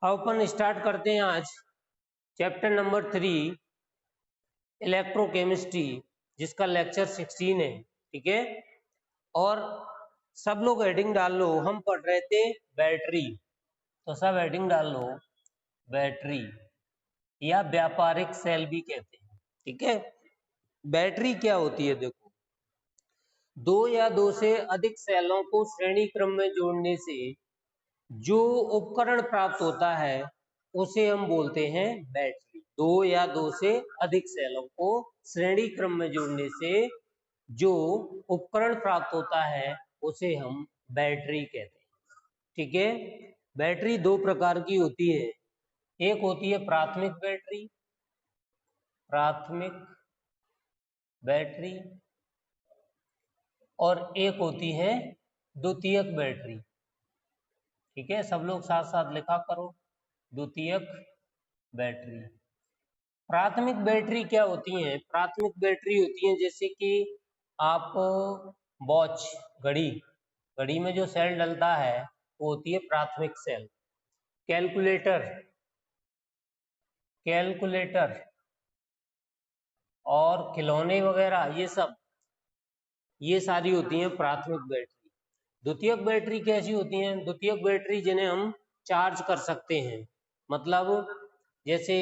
अब अपन स्टार्ट करते हैं आज चैप्टर नंबर 3 इलेक्ट्रोकेमिस्ट्री, जिसका लेक्चर 16 है। ठीक है, और सब लोग हेडिंग डाल लो। हम पढ़ रहे थे बैटरी, तो सब हेडिंग डाल लो बैटरी, या व्यापारिक सेल भी कहते हैं। ठीक है, बैटरी क्या होती है? देखो, दो या दो से अधिक सेलों को श्रेणी क्रम में जोड़ने से जो उपकरण प्राप्त होता है उसे हम बोलते हैं बैटरी। दो या दो से अधिक सेलों को श्रेणी क्रम में जोड़ने से जो उपकरण प्राप्त होता है उसे हम बैटरी कहते हैं। ठीक है, बैटरी दो प्रकार की होती है। एक होती है प्राथमिक बैटरी, प्राथमिक बैटरी, और एक होती है द्वितीयक बैटरी। ठीक है, सब लोग साथ साथ लिखा करो, द्वितीयक बैटरी। प्राथमिक बैटरी क्या होती हैं? प्राथमिक बैटरी होती हैं जैसे कि आप वॉच, घड़ी, घड़ी में जो सेल डलता है वो होती है प्राथमिक सेल। कैलकुलेटर, कैलकुलेटर और खिलौने वगैरह, ये सारी होती हैं प्राथमिक बैटरी। द्वितीयक बैटरी कैसी होती हैं? द्वितीयक बैटरी जिन्हें हम चार्ज कर सकते हैं, मतलब जैसे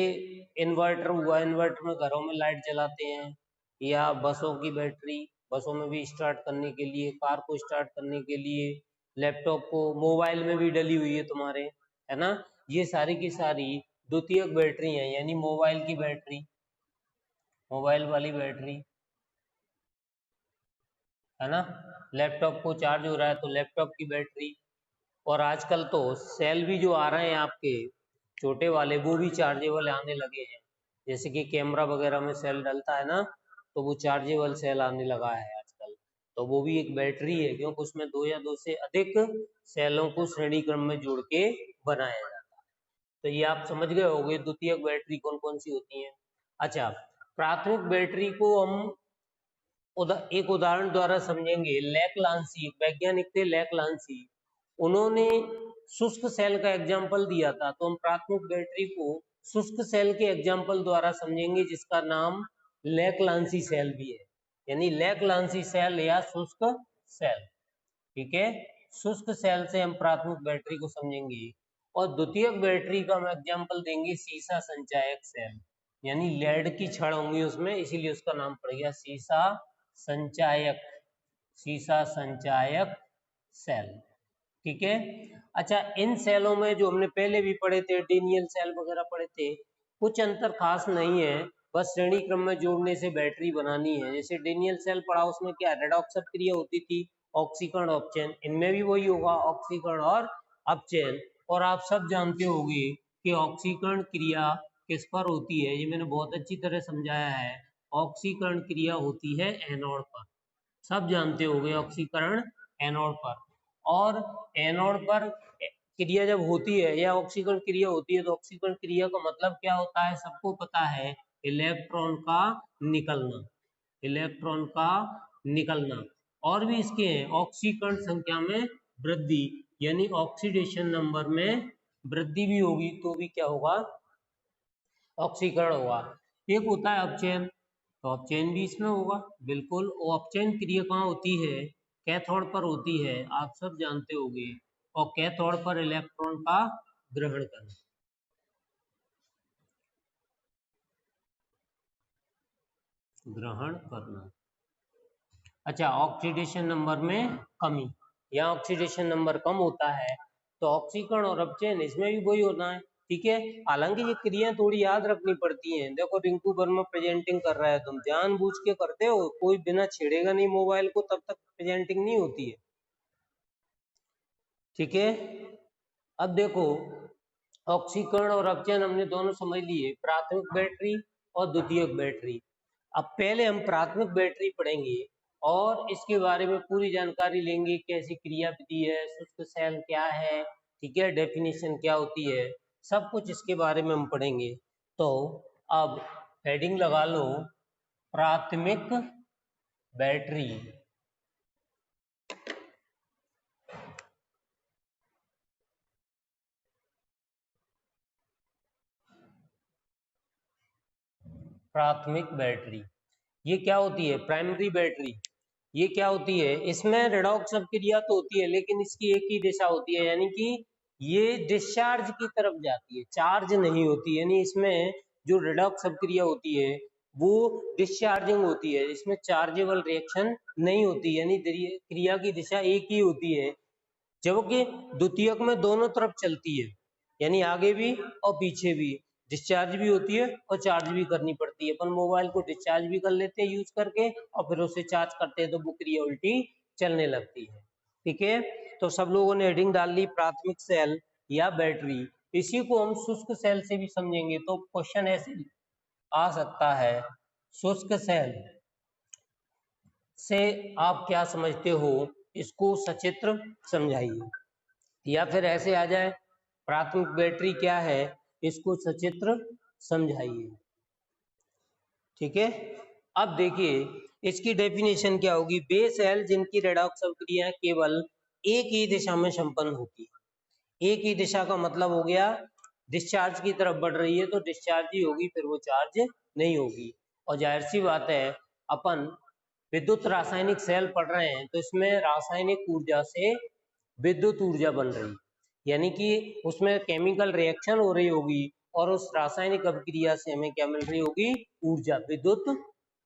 इन्वर्टर हुआ, इन्वर्टर में घरों में लाइट जलाते हैं, या बसों की बैटरी, बसों में भी स्टार्ट करने के लिए, कार को स्टार्ट करने के लिए, लैपटॉप को, मोबाइल में भी डली हुई है तुम्हारे, है ना। ये सारी की सारी द्वितीयक बैटरी हैं, यानी मोबाइल की बैटरी, मोबाइल वाली बैटरी, है ना। लैपटॉप को चार्ज हो रहा है तो लैपटॉप की बैटरी। और आजकल तो सेल भी जो आ रहे हैं आपके छोटे वाले, वो भी चार्जेबल आने लगे हैं। जैसे कि कैमरा वगैरह में सेल डलता है ना, तो वो चार्जेबल सेल आने लगा है आजकल। तो वो भी एक बैटरी है, क्योंकि उसमें दो या दो से अधिक सेलों को श्रेणी क्रम में जोड़ के बनाया जाता है। तो ये आप समझ गए होंगे द्वितीयक बैटरी कौन कौन सी होती है। अच्छा, प्राथमिक बैटरी को हम एक उदाहरण द्वारा समझेंगे। लैक्लांसी, वैज्ञानिक थे लैक्लांसी, उन्होंने शुष्क सेल का एग्जाम्पल दिया था, तो हम प्राथमिक बैटरी को शुष्क सेल के एग्जाम्पल द्वारा समझेंगे, जिसका नाम लैक्लांसी सेल भी है, यानी लैक्लांसी सेल या शुष्क सेल। ठीक है, शुष्क सेल से हम प्राथमिक बैटरी को समझेंगे। और द्वितीयक बैटरी का हम एग्जाम्पल देंगे सीसा संचायक सेल, यानी लेड की छड़ होंगी उसमें, इसीलिए उसका नाम पड़ गया सीसा संचायक, सीसा संचायक सेल। ठीक है, अच्छा, इन सेलों में जो हमने पहले भी पढ़े थे, डेनियल सेल वगैरह पढ़े थे, कुछ अंतर खास नहीं है, बस श्रेणी क्रम में जोड़ने से बैटरी बनानी है। जैसे डेनियल सेल पढ़ा, उसमें क्या रेडॉक्स क्रिया होती थी, ऑक्सीकरण अपचयन, इनमें भी वही होगा, ऑक्सीकरण और अपचयन। और आप सब जानते होंगे कि ऑक्सीकरण क्रिया किस पर होती है, ये मैंने बहुत अच्छी तरह समझाया है। ऑक्सीकरण क्रिया होती है एनोड पर, सब जानते होंगे, ऑक्सीकरण एनोड पर। और एनोड पर क्रिया जब होती है या ऑक्सीकरण क्रिया होती है, तो ऑक्सीकरण क्रिया का मतलब क्या होता है? सबको पता है, इलेक्ट्रॉन का निकलना, इलेक्ट्रॉन का निकलना। और भी इसके हैं, ऑक्सीकरण संख्या में वृद्धि, यानी ऑक्सीडेशन नंबर में वृद्धि भी होगी तो भी क्या होगा? ऑक्सीकरण होगा। एक होता है अपचयन, तो अपचयन भी इसमें होगा, बिल्कुल। वो अपचयन क्रिया कहाँ होती है? कैथोड पर होती है, आप सब जानते होंगे। और कैथोड पर इलेक्ट्रॉन का ग्रहण करना, ग्रहण करना। अच्छा, ऑक्सीडेशन नंबर में कमी, यहाँ ऑक्सीडेशन नंबर कम होता है, तो ऑक्सीकरण और अपचयन इसमें भी वही होना है। ठीक है, हालांकि ये क्रियाएं थोड़ी याद रखनी पड़ती हैं। देखो, रिंकू वर्मा प्रेजेंटिंग कर रहा है, तुम जानबूझ के करते हो, कोई बिना छेड़ेगा नहीं मोबाइल को तब तक प्रेजेंटिंग नहीं होती है। ठीक है, अब देखो, ऑक्सीकरण और अपचयन हमने दोनों समझ लिए, प्राथमिक बैटरी और द्वितीयक बैटरी। अब पहले हम प्राथमिक बैटरी पढ़ेंगे और इसके बारे में पूरी जानकारी लेंगे, कैसी क्रिया विधि है, शुष्क सेल क्या है, ठीक है, डेफिनेशन क्या होती है, सब कुछ इसके बारे में हम पढ़ेंगे। तो अब हेडिंग लगा लो, प्राथमिक बैटरी। प्राथमिक बैटरी। ये क्या होती है? Primary battery. ये क्या होती है? इसमें रेडॉक्स अपक्रिया तो होती है लेकिन इसकी एक ही दिशा होती है, यानी कि ये डिस्चार्ज की तरफ जाती है, चार्ज नहीं होती। यानी इसमें जो रेडॉक्स अपक्रिया होती है वो डिस्चार्जिंग होती है, इसमें चार्जेबल रिएक्शन नहीं होती, यानी क्रिया की दिशा एक ही होती है। जबकि द्वितीयक में दोनों तरफ चलती है, यानी आगे भी और पीछे भी डिस्चार्ज भी होती है और चार्ज भी करनी पड़ती है। अपन मोबाइल को डिस्चार्ज भी कर लेते हैं यूज करके और फिर उसे चार्ज करते हैं तो वो क्रिया उल्टी चलने लगती है। ठीक है, तो सब लोगों ने हेडिंग डाल ली प्राथमिक सेल या बैटरी। इसी को हम शुष्क सेल से भी समझेंगे, तो क्वेश्चन ऐसे आ सकता है, शुष्क सेल से आप क्या समझते हो, इसको सचित्र समझाइए। या फिर ऐसे आ जाए, प्राथमिक बैटरी क्या है, इसको सचित्र समझाइए। ठीक है, अब देखिए इसकी डेफिनेशन क्या होगी। वे सेल जिनकी रेडॉक्स अपक्रिया केवल एक ही दिशा में संपन्न होती है। एक ही दिशा का मतलब हो गया डिस्चार्ज की तरफ बढ़ रही है तो डिस्चार्ज ही होगी, फिर वो चार्ज नहीं होगी। और जाहिर सी बात है, अपन विद्युत रासायनिक सेल पढ़ रहे हैं तो इसमें रासायनिक ऊर्जा से विद्युत ऊर्जा बन रही है, यानी कि उसमें केमिकल रिएक्शन हो रही होगी और उस रासायनिक अभिक्रिया से हमें क्या मिल रही होगी? ऊर्जा, विद्युत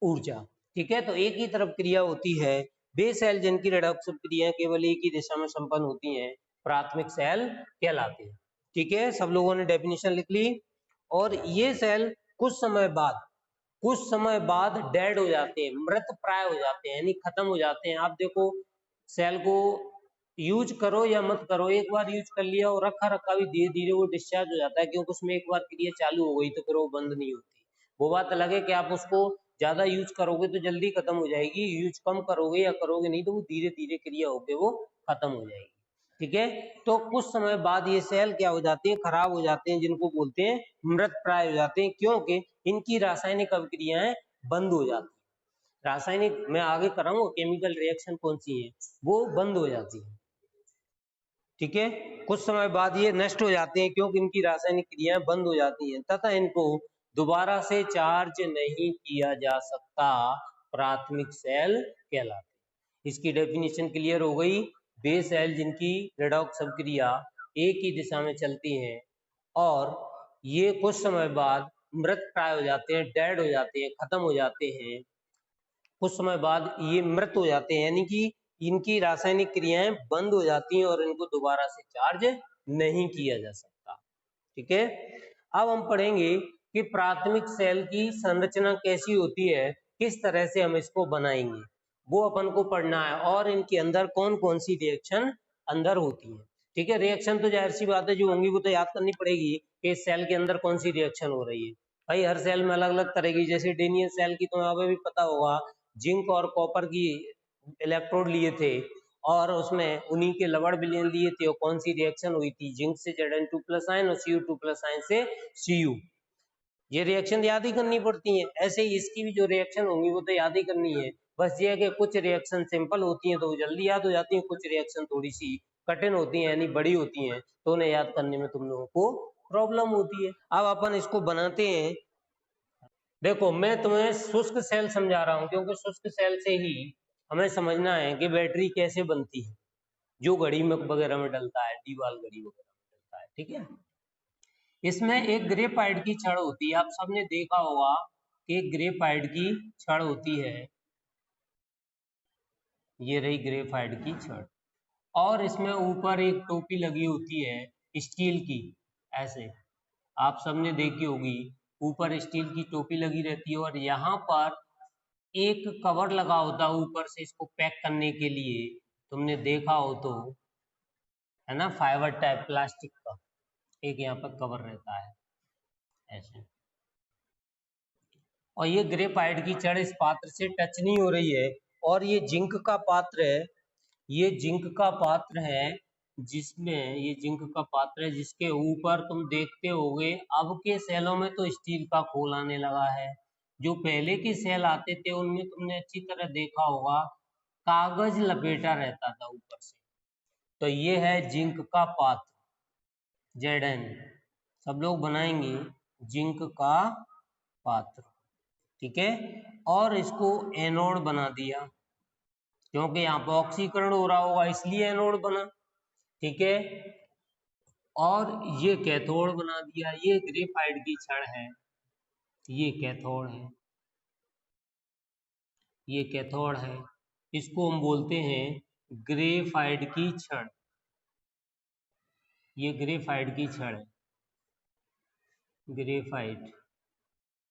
ऊर्जा। ठीक है, तो एक ही तरफ क्रिया होती है। वे सेल जिनकी रेडॉक्स क्रिया केवल एक ही दिशा में संपन्न होती हैं प्राथमिक सेल कहलाते हैं। ठीक है, सब लोगों ने डेफिनेशन लिख ली। और ये सेल कुछ समय बाद डेड हो जाते हैं, मृत प्राय हो जाते हैं, यानी खत्म हो जाते हैं। आप देखो, सेल को यूज करो या मत करो, एक बार यूज कर लिया और रखा रखा भी धीरे धीरे वो डिस्चार्ज हो जाता है, क्योंकि उसमें एक बार क्रिया चालू हो गई तो फिर वो बंद नहीं होती। वो बात अलग है कि आप उसको ज्यादा यूज करोगे तो जल्दी खत्म हो जाएगी, यूज कम करोगे या करोगे नहीं तो वो धीरे धीरे क्रिया होकर वो खत्म हो जाएगी। ठीक है, तो कुछ समय बाद ये सेल क्या हो जाते हैं? खराब हो जाते हैं, जिनको बोलते हैं मृत प्राय हो जाते हैं, क्योंकि इनकी रासायनिक अभिक्रियाएं बंद हो जाती है। रासायनिक मैं आगे कराऊंगा, केमिकल रिएक्शन कौन सी है, वो बंद हो जाती है। ठीक है, कुछ समय बाद ये नष्ट हो जाते हैं क्योंकि इनकी रासायनिक क्रियाएं बंद हो जाती हैं तथा इनको दोबारा से चार्ज नहीं किया जा सकता, प्राथमिक सेल कहलाते हैं। इसकी डेफिनेशन क्लियर हो गई। वे सेल जिनकी रेडॉक्स अभिक्रिया एक ही दिशा में चलती हैं और ये कुछ समय बाद मृत प्राय हो जाते हैं, डेड हो जाते हैं, खत्म हो जाते हैं। कुछ समय बाद ये मृत हो जाते हैं, यानी कि इनकी रासायनिक क्रियाएं बंद हो जाती हैं और इनको दोबारा से चार्ज नहीं किया जा सकता। ठीक है, अब हम पढ़ेंगे कि प्राथमिक सेल की संरचना कैसी होती है, किस तरह से हम इसको बनाएंगे, वो अपन को पढ़ना है, और इनके अंदर कौन कौन सी रिएक्शन अंदर होती है। ठीक है, रिएक्शन तो जाहिर सी बात है जो होंगी वो तो याद करनी पड़ेगी कि इस सेल के अंदर कौन सी रिएक्शन हो रही है। भाई हर सेल में अलग अलग तरह की, जैसे डेनियल सेल की तो हमें भी पता होगा, जिंक और कॉपर की इलेक्ट्रोड लिए थे और उसमें उन्हीं के लवण विलयन लिए थे, और कौन सी रिएक्शन हुई थी? जिंक से Zn2+ आयन और Cu2+ आयन से Cu। ये रिएक्शन याद ही करनी पड़ती है। ऐसे ही इसकी भी जो रिएक्शन होंगी वो तो याद ही करनी है। बस ये है कि कुछ रिएक्शन सिंपल होती हैं तो वो जल्दी याद हो जाती हैं, कुछ रिएक्शन थोड़ी सी कठिन होती हैं यानी बड़ी होती हैं तो उन्हें याद करने में तुम लोगों को प्रॉब्लम होती है। अब अपन इसको बनाते हैं। देखो मैं तुम्हें शुष्क सेल समझा रहा हूँ क्योंकि शुष्क सेल से ही हमें समझना है कि बैटरी कैसे बनती है, जो घड़ी में वगैरह में डलता है, दीवार घड़ी वगैरह में डलता है। ठीक है, इसमें एक ग्रेफाइट की छड़ होती है, आप सबने देखा होगा कि ग्रेफाइट की छड़ होती है, ये रही ग्रेफाइट की छड़, और इसमें ऊपर एक टोपी लगी होती है स्टील की, ऐसे आप सबने देखी होगी, ऊपर स्टील की टोपी लगी रहती है और यहाँ पर एक कवर लगा होता है ऊपर से इसको पैक करने के लिए, तुमने देखा हो तो, है ना, फाइबर टाइप प्लास्टिक का एक यहाँ पर कवर रहता है ऐसे। और ये ग्रेफाइट की छड़ इस पात्र से टच नहीं हो रही है, और ये जिंक का पात्र है, ये जिंक का पात्र है, जिसमें ये जिंक का पात्र है जिसके ऊपर तुम देखते होगे अब के सेलों में तो स्टील का खोल आने लगा है, जो पहले के सेल आते थे उनमें तुमने अच्छी तरह देखा होगा कागज लपेटा रहता था ऊपर से। तो ये है जिंक का पात्र, Zn, सब लोग बनाएंगे जिंक का पात्र। ठीक है, और इसको एनोड बना दिया, क्योंकि यहाँ पर ऑक्सीकरण हो रहा होगा इसलिए एनोड बना। ठीक है, और ये कैथोड बना दिया। ये ग्रेफाइट की छड़ है, ये कैथोड है, ये कैथोड है, इसको हम बोलते हैं ग्रेफाइट की छड़। ये ग्रेफाइट की छड़ है, ग्रेफाइट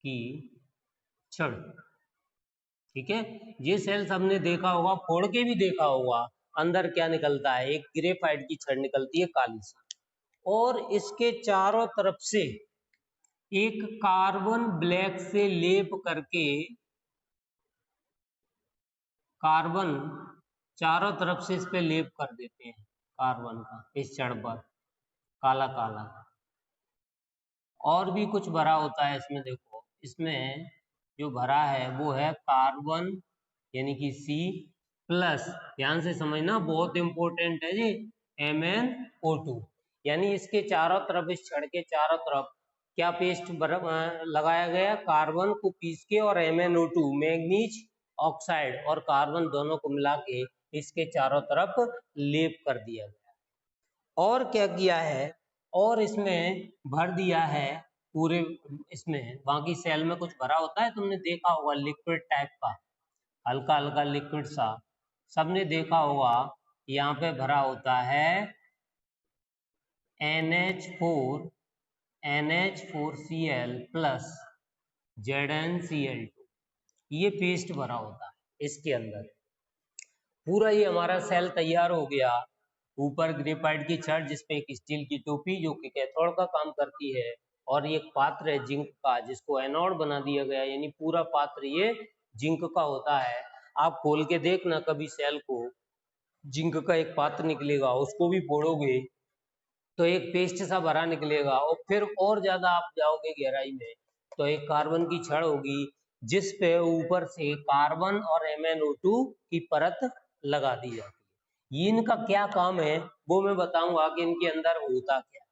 की छड़। ठीक है, ये सेल्स हमने देखा होगा, फोड़ के भी देखा होगा, अंदर क्या निकलता है, एक ग्रेफाइट की छड़ निकलती है काली सी, और इसके चारों तरफ से एक कार्बन ब्लैक से लेप करके, कार्बन चारों तरफ से इस पे लेप कर देते हैं, कार्बन का इस छड़ पर काला काला। और भी कुछ भरा होता है इसमें, देखो इसमें जो भरा है वो है कार्बन यानी कि सी प्लस, ध्यान से समझना बहुत इंपॉर्टेंट है जी, MnO2। यानी इसके चारों तरफ, इस छड़ के चारों तरफ क्या पेस्ट लगाया गया, कार्बन को पीस के और MnO2 मैग्नीज ऑक्साइड और कार्बन दोनों को मिला के इसके चारों तरफ लेप कर दिया गया। और क्या किया है, और इसमें भर दिया है पूरे, इसमें बाकी सेल में कुछ भरा होता है, तुमने देखा होगा लिक्विड टाइप का, हल्का हल्का लिक्विड सा, सबने देखा होगा। यहाँ पे भरा होता है NH4Cl प्लस ZnCl2, ये पेस्ट भरा होता है इसके अंदर। पूरा ये हमारा सेल तैयार हो गया। ऊपर ग्रेफाइट की छड़ जिसपे एक स्टील की टोपी जो कि कैथोड का काम करती है, और ये एक पात्र है जिंक का जिसको एनोड बना दिया गया, यानी पूरा पात्र ये जिंक का होता है। आप खोल के देखना कभी सेल को, जिंक का एक पात्र निकलेगा, उसको भी फोड़ोगे तो एक पेस्ट सा भरा निकलेगा, और फिर और ज्यादा आप जाओगे गहराई में तो एक कार्बन की छड़ होगी जिस पे ऊपर से कार्बन और MnO2 की परत लगा दी जाती है। इनका क्या काम है वो मैं बताऊंगा कि इनके अंदर होता क्या।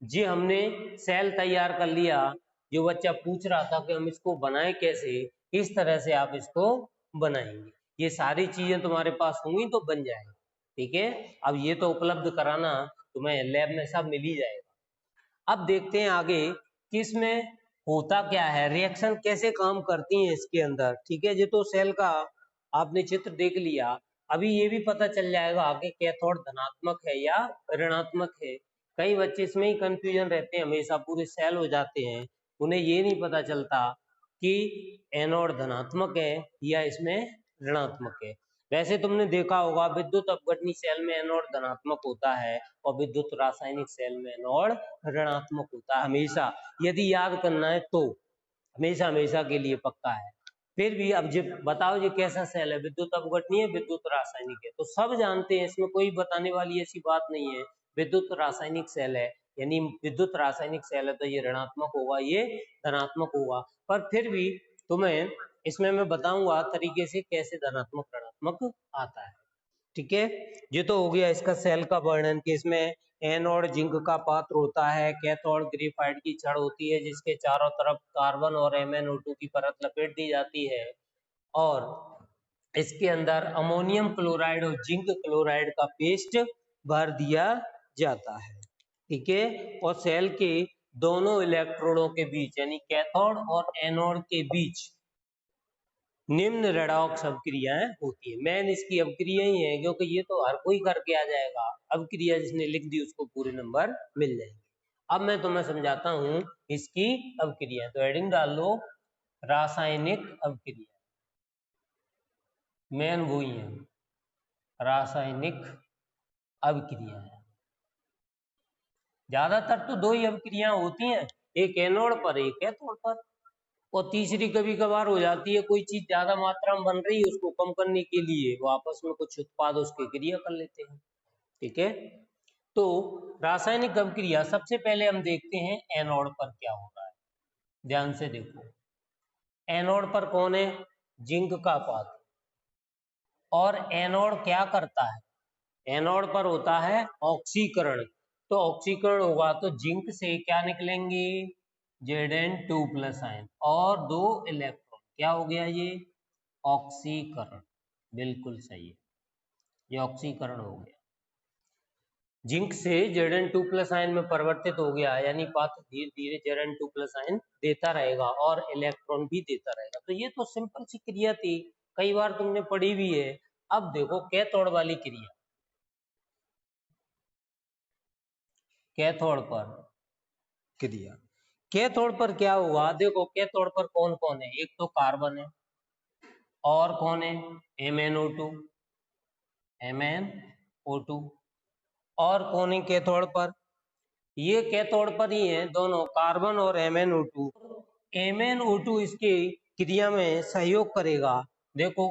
जी हमने सेल तैयार कर लिया, जो बच्चा पूछ रहा था कि हम इसको बनाएं कैसे, इस तरह से आप इसको बनाएंगे, ये सारी चीजें तुम्हारे पास होंगी तो बन जाएगा। ठीक है, अब ये तो उपलब्ध कराना तुम्हें लैब में सब मिल ही जाएगा। अब देखते हैं आगे कि इसमें होता क्या है, रिएक्शन कैसे काम करती है इसके अंदर। ठीक है, ये तो सेल का आपने चित्र देख लिया, अभी ये भी पता चल जाएगा कि कैथोड धनात्मक है या ऋणात्मक है। कई बच्चे इसमें ही कंफ्यूजन रहते हैं, हमेशा पूरे सेल हो जाते हैं, उन्हें ये नहीं पता चलता कि एनोड धनात्मक है या इसमें ऋणात्मक है। वैसे तुमने देखा होगा विद्युत अपघटनी सेल में एनोड धनात्मक होता है और विद्युत रासायनिक सेल में एनोड ऋणात्मक होता है हमेशा। यदि याद करना है तो हमेशा हमेशा के लिए पक्का है। फिर भी अब जब बताओ ये कैसा सेल है, विद्युत अपघटनीय विद्युत रासायनिक है, तो सब जानते हैं, इसमें कोई बताने वाली ऐसी बात नहीं है। विद्युत रासायनिक सेल है, यानी विद्युत रासायनिक सेल है तो ये ऋणात्मक होगा, ये धनात्मक होगा। पर फिर भी तुम्हें इसमें मैं बताऊंगा तरीके से कैसे धनात्मक ऋणात्मक आता है। ठीक है, ये तो हो गया इसका सेल का वर्णन कि इसमें एनोड जिंक का पात्र होता है, कैथोड ग्रेफाइट की छड़ होती है जिसके चारों तरफ कार्बन और MnO2 की परत लपेट दी जाती है, और इसके अंदर अमोनियम क्लोराइड और जिंक क्लोराइड का पेस्ट भर दिया जाता है। ठीक है, और सेल के दोनों इलेक्ट्रोडों के बीच यानी कैथोड और एनोड के बीच निम्न रेडॉक्स अभिक्रियाएं होती है। मेन इसकी अभिक्रिया ही है, क्योंकि ये तो हर कोई करके आ जाएगा, अभिक्रिया जिसने लिख दी उसको पूरे नंबर मिल जाएंगे। अब मैं तुम्हें समझाता हूं इसकी अभिक्रिया, तो हेडिंग डाल लो रासायनिक अभिक्रिया, मेन वो ही है रासायनिक अभिक्रिया। ज्यादातर तो दो ही अभिक्रिया होती हैं, एक एनोड पर एक कैथोड पर, और तीसरी कभी कभार हो जाती है, कोई चीज ज्यादा मात्रा में बन रही है उसको कम करने के लिए वो आपस में कुछ उत्पाद उसके क्रिया कर लेते हैं। ठीक है, तो रासायनिक अभिक्रिया सबसे पहले हम देखते हैं एनोड पर क्या हो रहा है। ध्यान से देखो, एनोड पर कौन है, जिंक का पात्र, और एनोड क्या करता है, एनोड पर होता है ऑक्सीकरण, तो ऑक्सीकरण होगा तो जिंक से क्या निकलेंगे, Zn2 प्लस आयन और दो इलेक्ट्रॉन, क्या हो गया ये? ऑक्सीकरण। बिल्कुल सही है, ये ऑक्सीकरण हो गया। जिंक से Zn2+ आयन में परिवर्तित हो गया, यानी पात्र धीरे धीरे Zn2+ आयन देता रहेगा और इलेक्ट्रॉन भी देता रहेगा। तो ये तो सिंपल सी क्रिया थी, कई बार तुमने पढ़ी भी है। अब देखो कैथोड वाली क्रिया, कैथोड पर क्रिया। कैथोड पर क्या होगा? देखो कैथोड पर कौन कौन है? एक तो कार्बन है, और कौन है? MnO2, MnO2। और कौन है कैथोड पर? ये कैथोड पर ही है दोनों, कार्बन और MnO2। MnO2 इसकी क्रिया में सहयोग करेगा। देखो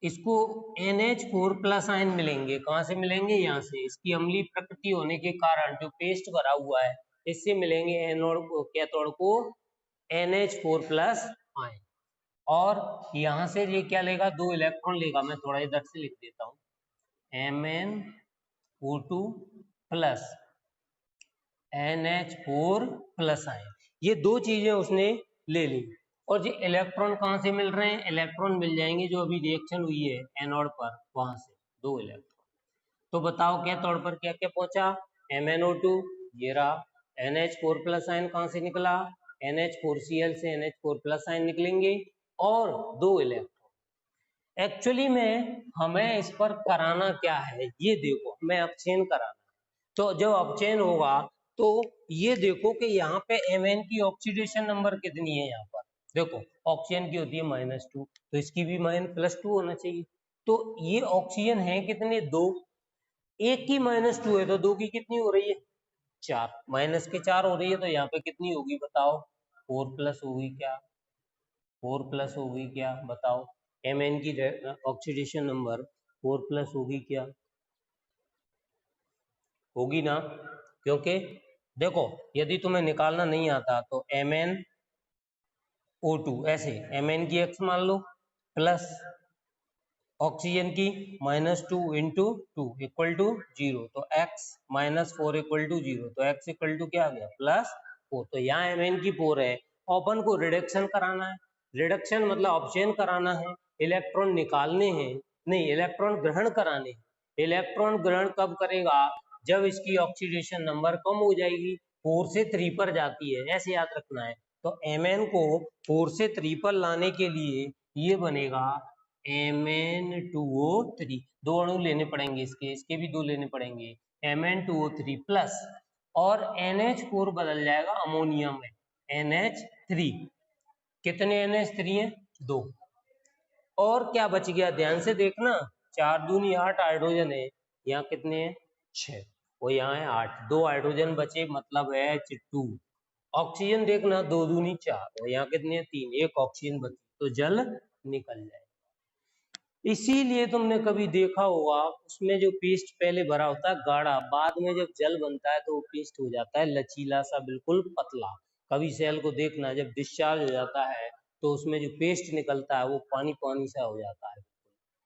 इसको NH4+ आयन मिलेंगे। कहाँ से मिलेंगे? यहाँ से। इसकी अम्लीय प्रकृति होने के कारण जो पेस्ट भरा हुआ है, इससे मिलेंगे एनोड को, कैथोड को NH4+ आयन। और यहाँ से ये क्या लेगा? 2 इलेक्ट्रॉन लेगा। मैं थोड़ा इधर से लिख देता हूँ, MnO2 प्लस NH4+ आयन। ये दो चीजें उसने ले ली। और ये इलेक्ट्रॉन कहाँ से मिल रहे हैं? इलेक्ट्रॉन मिल जाएंगे जो अभी रिएक्शन हुई है एनोड पर, वहां से 2 इलेक्ट्रॉन। तो बताओ कैथोड पर क्या क्या पहुंचा? MnO2, ये रहा। NH4+ आयन कहाँ से निकला? NH4Cl से NH4+ आयन निकलेंगे, और 2 इलेक्ट्रॉन। एक्चुअली में हमें इस पर कराना क्या है, ये देखो, हमें अपचयन कराना। तो जब अपचयन होगा तो ये देखो कि यहाँ पे Mn की ऑक्सीडेशन नंबर कितनी है? यहाँ पर देखो ऑक्सीजन की होती है -2, तो इसकी भी -+2 होना चाहिए। तो ये ऑक्सीजन है कितने? 2। एक की -2 है तो 2 की कितनी हो रही है? 4। माइनस के 4 हो रही है, तो यहाँ पे कितनी होगी बताओ? 4+ होगी क्या? 4+ होगी क्या? बताओ, Mn की ऑक्सीडेशन नंबर 4+ होगी क्या? होगी ना? क्योंकि देखो यदि तुम्हें निकालना नहीं आता तो MnO2 ऐसे, Mn की x मान लो, प्लस ऑक्सीजन की -2 इंटू 2 इक्वल टू 0, तो x -4 इक्वल टू 0, तो x इक्वल टू क्या आ गया? +4। तो यहाँ Mn की 4 है, ओपन को रिडक्शन कराना है। रिडक्शन मतलब ऑप्शन कराना है, इलेक्ट्रॉन निकालने हैं, नहीं इलेक्ट्रॉन ग्रहण कराने हैं। इलेक्ट्रॉन ग्रहण कब करेगा? जब इसकी ऑक्सीडेशन नंबर कम हो जाएगी, 4 से 3 पर जाती है, ऐसे याद रखना है। तो Mn को 4 से 3 पर लाने के लिए ये बनेगा Mn2O3। 2 अणु लेने पड़ेंगे इसके, इसके भी 2 लेने पड़ेंगे, Mn2O3 प्लस, और NH4 बदल जाएगा अमोनिया में, NH3। कितने NH3 हैं? 2। और क्या बच गया? ध्यान से देखना, 4 दूनी 8 हाइड्रोजन है, यहाँ कितने हैं? 6, और यहाँ है 8। 2 हाइड्रोजन बचे, मतलब है H2। ऑक्सीजन देखना, 2 दूनी 4, और यहाँ कितने हैं? 3। एक ऑक्सीजन बची, तो जल निकल जाए। इसीलिए तुमने कभी देखा होगा उसमें जो पेस्ट पहले भरा होता है गाढ़ा, बाद में जब जल बनता है तो वो पेस्ट हो जाता है लचीला सा, बिल्कुल पतला। कभी सेल को देखना, जब डिस्चार्ज हो जाता है तो उसमें जो पेस्ट निकलता है वो पानी पानी सा हो जाता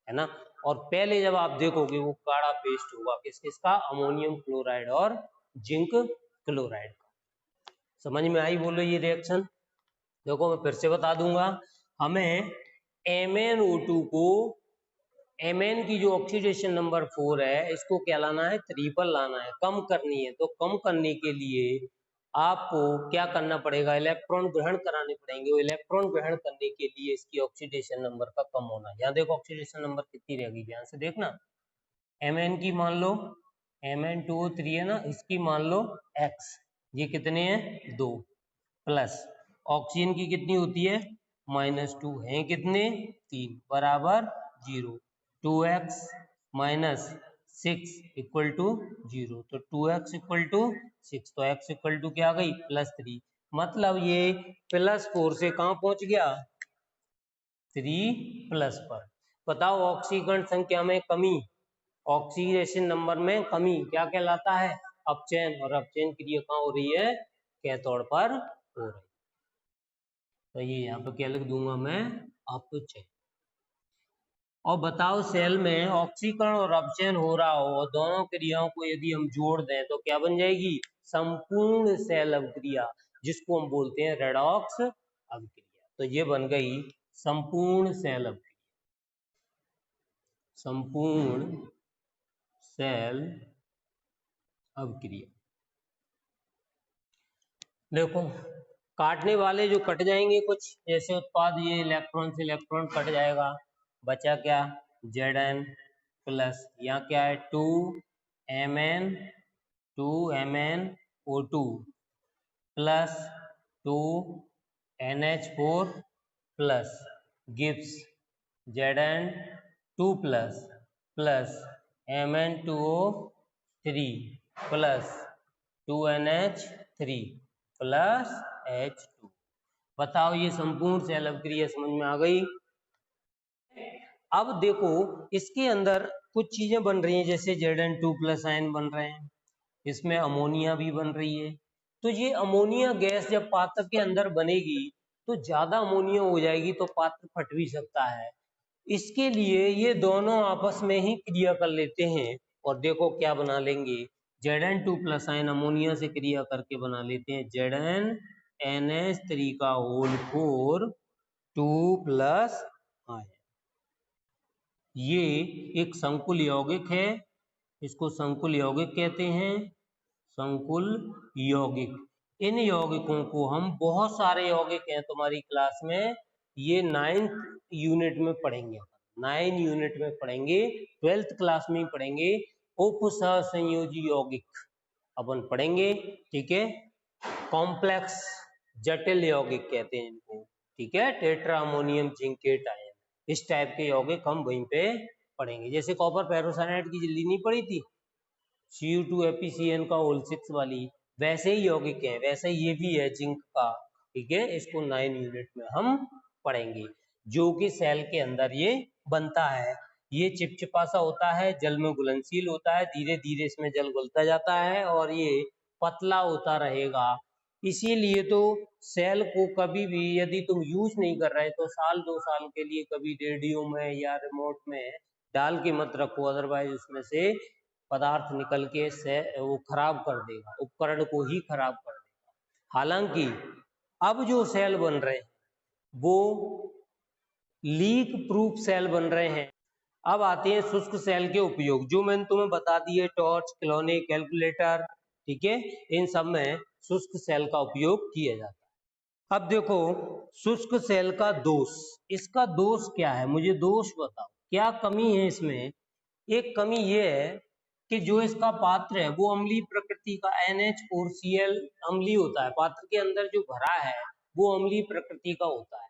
है ना। और पहले जब आप देखोगे वो गाढ़ा पेस्ट होगा, किस किसका? अमोनियम क्लोराइड और जिंक क्लोराइड का। समझ में आई? बोलो ये रिएक्शन। देखो मैं फिर से बता दूंगा, हमें MnO2 को, Mn की जो ऑक्सीडेशन नंबर 4 है, इसको क्या लाना है? 3 पर लाना है, कम करनी है। तो कम करने के लिए आपको क्या करना पड़ेगा? इलेक्ट्रॉन ग्रहण कराने पड़ेंगे। वो इलेक्ट्रॉन ग्रहण करने के लिए इसकी ऑक्सीडेशन नंबर का कम होना। यहाँ देखो ऑक्सीडेशन नंबर कितनी रहेगी, ध्यान से देखना। Mn की मान लो, Mn2O3 है ना, इसकी मान लो x, ये कितने हैं? 2, प्लस ऑक्सीजन की कितनी होती है? -2, है कितने? 3, बराबर 0। 2x -6 इक्वल टू 0, तो 2x इक्वल टू 6, तो x इक्वल टू क्या आ गई? +3। मतलब ये +4 से कहाँ पहुंच गया? 3+ पर। बताओ ऑक्सीकरण संख्या में कमी, ऑक्सीडेशन नंबर में कमी क्या कहलाता है? अपचयन। और अपचयन क्रिया कहाँ हो रही है? कैथोड पर हो रही है। तो ये यहाँ पे क्या लिख दूंगा मैं? अपचयन। और बताओ सेल में ऑक्सीकरण और अपचयन हो रहा हो और दोनों क्रियाओं को यदि हम जोड़ दें तो क्या बन जाएगी? संपूर्ण सेल अभिक्रिया, जिसको हम बोलते हैं रेडॉक्स अभिक्रिया। तो ये बन गई संपूर्ण सेल अपक्रिया, संपूर्ण सेल अपक्रिया। देखो काटने वाले जो कट जाएंगे कुछ, जैसे उत्पाद ये इलेक्ट्रॉन से इलेक्ट्रॉन कट जाएगा, बचा क्या Zn प्लस, यहाँ क्या है 2MnO2 plus 2NH4 plus gives Zn2 plus Mn2O3 plus 2NH3 plus H2। बताओ ये संपूर्ण सेल अपक्रिया समझ में आ गई। अब देखो इसके अंदर कुछ चीजें बन रही हैं, जैसे Zn2 प्लस आयन बन रहे हैं, इसमें अमोनिया भी बन रही है। तो ये अमोनिया गैस जब पात्र के अंदर बनेगी तो ज्यादा अमोनिया हो जाएगी तो पात्र फट भी सकता है। इसके लिए ये दोनों आपस में ही क्रिया कर लेते हैं और देखो क्या बना लेंगे, Zn2 प्लस आयन अमोनिया से क्रिया करके बना लेते हैं ZnNH3 का होल 4 2 प्लस आयन। ये एक संकुल यौगिक है, इसको संकुल यौगिक कहते हैं, संकुल यौगिक। इन यौगिकों को हम बहुत सारे यौगिक हैं तुम्हारी क्लास में, ये 9th यूनिट में पढ़ेंगे, 9 यूनिट में पढ़ेंगे, 12th क्लास में ही पढ़ेंगे। उपसहसंयोजी यौगिक अपन पढ़ेंगे, ठीक है। कॉम्प्लेक्स जटिल यौगिक कहते हैं इनको, ठीक है, टेट्रा अमोनियम जिंकेट आयन, इस टाइप के यौगिक हम वहीं पे पढ़ेंगे। जैसे कॉपर पेरोसाइनाइड की झिल्ली नहीं पड़ी थी Cu2FeCN का होल 6 वाली, वैसे ही यौगिक है, वैसे ये भी है जिंक का, ठीक है। इसको 9 यूनिट में हम पढ़ेंगे, जो कि सेल के अंदर ये बनता है। ये चिपचिपा सा होता है, जल में घुलनशील होता है, धीरे धीरे इसमें जल घुलता जाता है और ये पतला होता रहेगा। इसीलिए तो सेल को कभी भी यदि तुम यूज नहीं कर रहे तो साल 2 साल के लिए कभी रेडियो में या रिमोट में डाल के मत रखो, अदरवाइज उसमें से पदार्थ निकल के से वो खराब कर देगा, उपकरण को ही खराब कर देगा। हालांकि अब जो सेल बन रहे हैं वो लीक प्रूफ सेल बन रहे हैं। अब आते हैं शुष्क सेल के उपयोग, जो मैंने तुम्हें बता दिए, टॉर्च, खिलौने, कैलकुलेटर, ठीक है, इन सब में शुष्क सेल का उपयोग किया जाता है। अब देखो शुष्क सेल का दोष, इसका दोष क्या है, मुझे दोष बताओ, क्या कमी है इसमें। एक कमी ये है कि जो इसका पात्र है वो अम्लीय प्रकृति का NH4Cl अम्लीय होता है, पात्र के अंदर जो भरा है वो अम्लीय प्रकृति का होता है,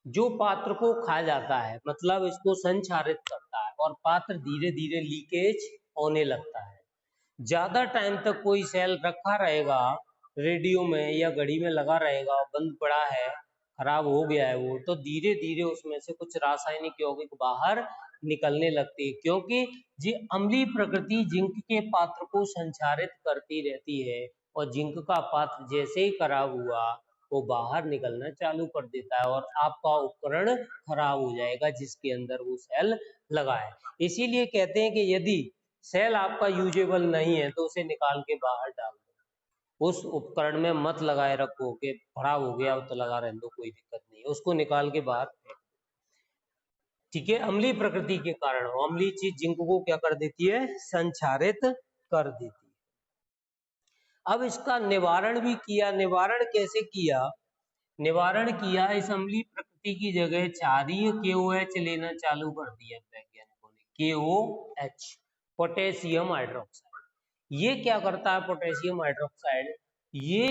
जो पात्र को खा जाता है, मतलब इसको संक्षारित करता है और पात्र धीरे धीरे लीकेज होने लगता है। ज्यादा टाइम तक कोई सेल रखा रहेगा, रेडियो में या घड़ी में लगा रहेगा, बंद पड़ा है, खराब हो गया है वो, तो धीरे धीरे उसमें से कुछ रासायनिक यौगिक बाहर निकलने लगते हैं, क्योंकि जी अम्लीय प्रकृति जिंक के पात्र को संचारित करती रहती है और जिंक का पात्र जैसे ही खराब हुआ वो बाहर निकलना चालू कर देता है और आपका उपकरण खराब हो जाएगा जिसके अंदर वो सेल लगा है। इसीलिए कहते हैं कि यदि सेल आपका यूजेबल नहीं है तो उसे निकाल के बाहर डाल दो, उस उपकरण में मत लगाए रखो कि खराब हो गया तो लगा रहने दो, कोई दिक्कत नहीं, उसको निकाल के बाहर फेंक दो, ठीक है। अम्लीय प्रकृति के कारण अम्लीय चीज जिंक को क्या कर देती है, संचारित कर देती है। अब इसका निवारण भी किया, निवारण कैसे किया, निवारण किया, इस अम्लीय प्रकृति की जगह क्षारीय KOH लेना चालू कर दिया वैज्ञानिकों ने, KOH पोटेशियम हाइड्रोक्साइड। ये क्या करता है पोटेशियम हाइड्रोक्साइड, ये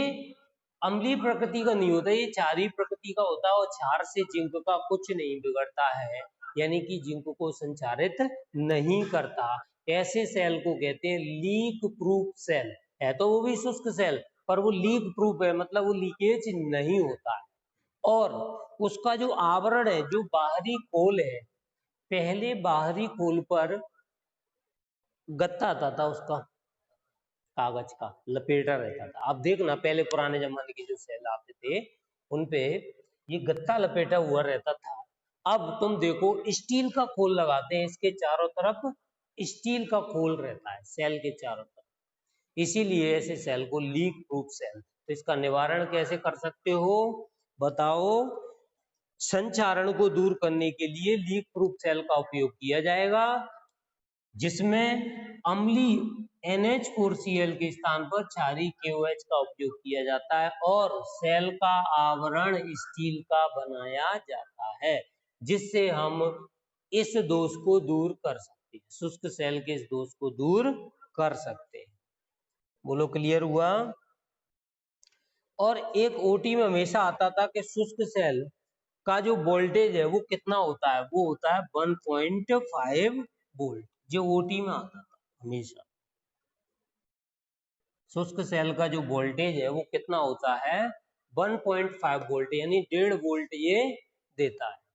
अम्लीय प्रकृति का नहीं होता, ये क्षारीय प्रकृति का होता है और क्षार से जिंक का कुछ नहीं बिगड़ता है, यानी कि जिंक को संचारित नहीं करता। ऐसे सेल को कहते हैं लीक प्रूफ सेल, है तो वो भी शुष्क सेल पर वो लीक प्रूफ है, मतलब वो लीकेज नहीं होता है। और उसका जो आवरण है, जो बाहरी खोल है, पहले बाहरी खोल पर गत्ता आता था उसका, कागज का लपेटा रहता था। अब देखना पहले पुराने जमाने के जो सेल आते थे उनपे ये गत्ता लपेटा हुआ रहता था। अब तुम देखो स्टील का खोल लगाते हैं, इसके चारों तरफ स्टील का खोल रहता है सेल के चारों तरफ, इसीलिए ऐसे सेल को लीक प्रूफ सेल। तो इसका निवारण कैसे कर सकते हो बताओ, संचारण को दूर करने के लिए लीक प्रूफ सेल का उपयोग किया जाएगा, जिसमें अम्लीय NH4Cl के स्थान पर क्षारीय KOH का उपयोग किया जाता है और सेल का आवरण स्टील का बनाया जाता है, जिससे हम इस दोष को दूर कर सकते हैं, शुष्क सेल के इस दोष को दूर कर सकते हैं। बोलो क्लियर हुआ? और एक ओटी में हमेशा आता था कि शुष्क सेल का जो वोल्टेज है वो कितना होता है, वो होता है 1.5 वोल्ट, जो ओटी में आता था हमेशा। शुष्क सेल का जो वोल्टेज है वो कितना होता है 1.5 वोल्ट, यानी 1.5 वोल्ट ये देता है।